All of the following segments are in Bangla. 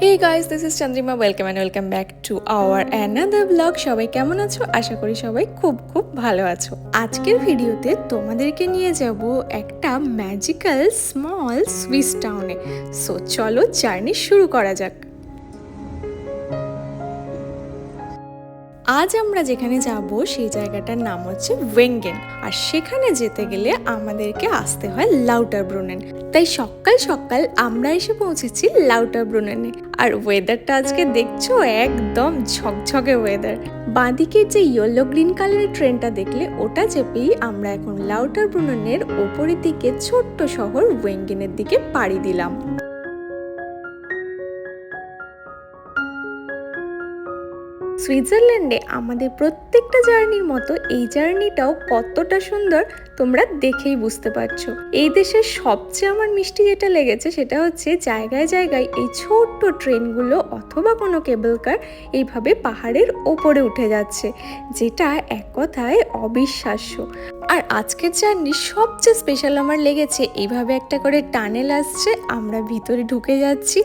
Hey guys, this is Chandrima. Welcome and welcome back to our another vlog. সবাই কেমন আছো? আশা করি সবাই খুব ভালো আছো। আজকের ভিডিওতে তোমাদেরকে নিয়ে যাব একটা ম্যাজিক্যাল স্মল সুইস টাউনে। সো চলো জার্নি শুরু করা যাক। আজ আমরা যেখানে যাব সেই জায়গাটার নাম হচ্ছে ওয়েঙ্গেন, আর সেখানে যেতে গেলে আমাদেরকে আসতে হয় লাউটারব্রুনেন। তাই সকাল সকাল আমরা এসে পৌঁছেছি লাউটারব্রুনেনে। আর ওয়েদারটা আজকে দেখছো একদম ঝকঝকে ওয়েদার। বাঁদিকের যে ইয়েলো গ্রিন কালারের ট্রেনটা দেখলে ওটা চেপেই আমরা এখন লাউটারব্রুনেনের ওপরের দিকে ছোট্ট শহর ওয়েঙ্গেনের দিকে পাড়ি দিলাম। সুইজারল্যান্ডে আমাদের প্রত্যেকটা জার্নির মতো এই জার্নিটাও কতটা সুন্দর তোমরা দেখেই বুঝতে পারছো। এই দেশের সবচেয়ে আমার মিষ্টি যেটা লেগেছে সেটা হচ্ছে জায়গায় জায়গায় এই ছোট্ট ট্রেনগুলো অথবা কোনো কেবল কার এইভাবে পাহাড়ের ওপরে উঠে যাচ্ছে, যেটা এক কথায় অবিশ্বাস্য। আর আজকের জার্নি সবচেয়ে স্পেশাল আমার লেগেছে এইভাবে একটা করে টানেল আসছে, আমরা ভিতরে ঢুকে যাচ্ছি,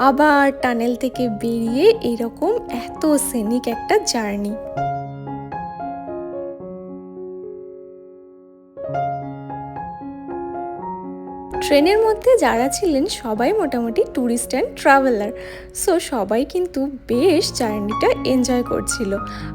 আবার টানেল থেকে বেরিয়ে এরকম এত সিনিক একটা জার্নি। ট্রেনের মধ্যে যারা ছিলেন সবাই মোটামুটি ট্যুরিস্ট অ্যান্ড ট্রাভেলার, সো সবাই কিন্তু বেশ জার্নিটা এনজয় করছিল।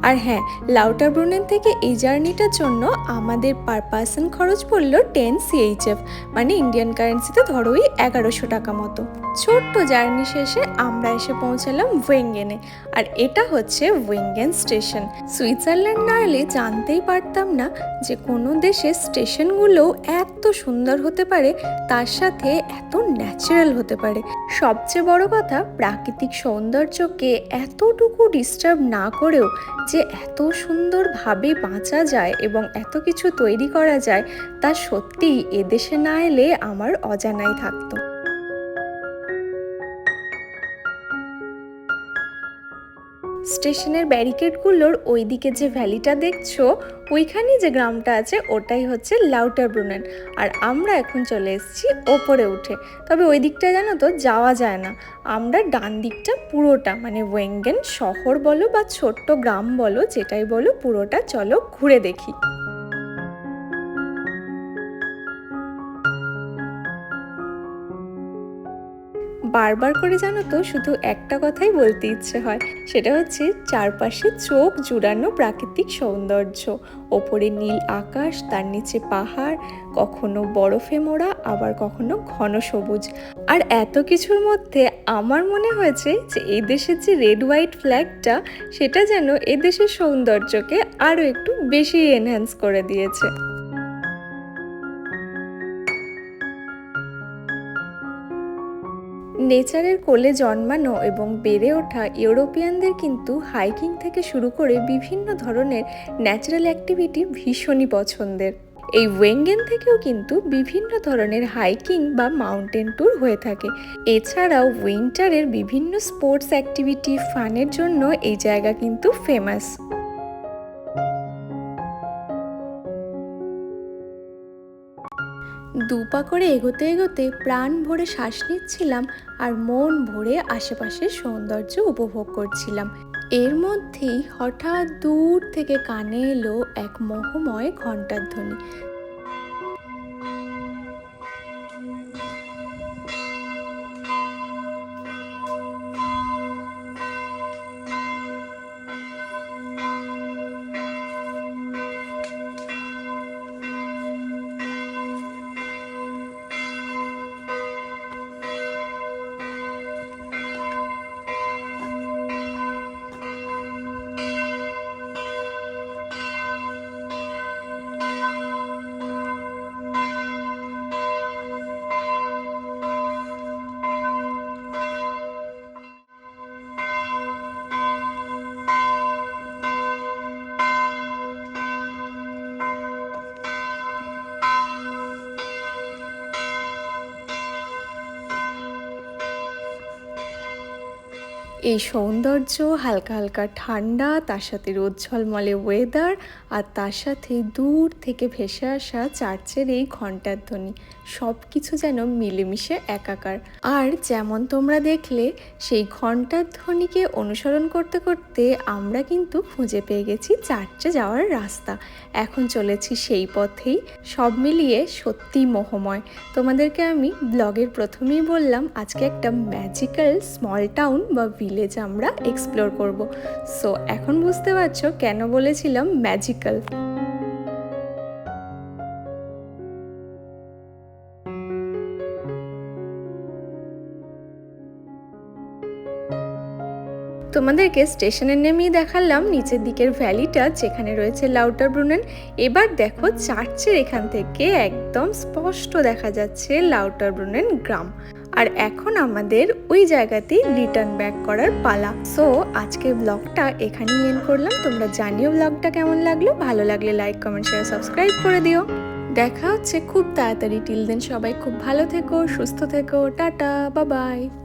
আর হ্যাঁ, লাউটারব্রুনেন থেকে এই জার্নিটার জন্য আমাদের পার পার্সন খরচ পড়লো 10 CHF, মানে ইন্ডিয়ান কারেন্সিতে ধরো 1100 টাকা মতো। ছোট্ট জার্নি শেষে আমরা এসে পৌঁছালাম ওয়েঙ্গেনে, আর এটা হচ্ছে ওয়েঙ্গেন স্টেশন। সুইজারল্যান্ড না এলে জানতেই পারতাম না যে কোনো দেশের স্টেশনগুলোও এত সুন্দর হতে পারে, তার সাথে এত ন্যাচারাল হতে পারে। সবচেয়ে বড় কথা, প্রাকৃতিক সৌন্দর্যকে এতটুকু ডিস্টার্ব না করেও যে এত সুন্দরভাবে বাঁচা যায় এবং এত কিছু তৈরি করা যায়, তা সত্যিই এদেশে না এলে আমার অজানাই থাকতো। স্টেশনের ব্যারিকেডগুলোর ওইদিকে যে ভ্যালিটা দেখছো, ওইখানে যে গ্রামটা আছে ওটাই হচ্ছে লাউটারব্রুনেন। আর আমরা এখন চলে এসেছি ওপরে উঠে। তবে ওই দিকটা জানো তো যাওয়া যায় না, আমরা ডান দিকটা পুরোটা, মানে ওয়েঙ্গেন শহর বলো বা ছোট্ট গ্রাম বলো, যেটাই বলো, পুরোটা চলো ঘুরে দেখি। বারবার করে জানো তো শুধু একটা কথাই বলতে ইচ্ছে হয়, সেটা হচ্ছে চারপাশে চোখ জুড়ানো প্রাকৃতিক সৌন্দর্য। ওপরে নীল আকাশ, তার নিচে পাহাড়, কখনো বরফে মোড়া, আবার কখনো ঘন সবুজ। আর এত কিছুর মধ্যে আমার মনে হয়েছে যে এই দেশের যে রেড হোয়াইট ফ্ল্যাগটা, সেটা যেন এই দেশের সৌন্দর্যকে আরও একটু বেশি এনহ্যান্স করে দিয়েছে। নেচারের কোলে জন্মানো এবং বেড়ে ওঠা ইউরোপিয়ানদের কিন্তু হাইকিং থেকে শুরু করে বিভিন্ন ধরনের ন্যাচারাল অ্যাক্টিভিটি ভীষণই পছন্দের। এই ওয়েঙ্গেন থেকেও কিন্তু বিভিন্ন ধরনের হাইকিং বা মাউন্টেন ট্যুর হয়ে থাকে। এছাড়াও উইন্টারের বিভিন্ন স্পোর্টস অ্যাক্টিভিটি ফানের জন্য এই জায়গা কিন্তু ফেমাস। দুপা করে এগোতে এগোতে প্রাণ ভরে শ্বাস নিচ্ছিলাম আর মন ভরে আশেপাশের সৌন্দর্য উপভোগ করছিলাম। এর মধ্যেই হঠাৎ দূর থেকে কানে এলো এক মোহময় ঘণ্টার ধ্বনি। এই সৌন্দর্য, হালকা হালকা ঠান্ডা, তার সাথে রোদ ঝলমলে ওয়েদার, আর তার সাথে দূর থেকে ভেসে আসা চার্চের এই ঘণ্টার ধ্বনি, সব কিছু যেন মিলেমিশে একাকার। আর যেমন তোমরা দেখলে, সেই ঘণ্টার ধ্বনিকে অনুসরণ করতে করতে আমরা কিন্তু খুঁজে পেয়ে গেছি চার্চে যাওয়ার রাস্তা। এখন চলেছি সেই পথেই। সব মিলিয়ে সত্যিই মোহময়। তোমাদেরকে আমি ব্লগের প্রথমেই বললাম আজকে একটা ম্যাজিক্যাল স্মল টাউন বা ভিলেজ আমরা এক্সপ্লোর করব। সো এখন বুঝতে পারছো কেন বলেছিলাম ম্যাজিক্যাল। তোমাদেরকে স্টেশনে নেমেই দেখালাম নিচের দিকের ভ্যালিটা, যেখানে রয়েছে লাউটারব্রুনেন। এবার দেখো চার্চের এখান থেকে একদম স্পষ্ট দেখা যাচ্ছে লাউটারব্রুনেন গ্রাম। আর এখন আমাদের ওই জায়গাতেই রিটার্ন ব্যাক করার পালা। সো আজকের ব্লগটা এখানেই এন্ড করলাম। তোমরা জানিও ব্লগটা কেমন লাগলো। ভালো লাগলে লাইক, কমেন্ট, শেয়ার, সাবস্ক্রাইব করে দিও। দেখা হচ্ছে খুব তাড়াতাড়ি। টিল দেন সবাই খুব ভালো থেকো, সুস্থ থেকো। Tata, bye bye.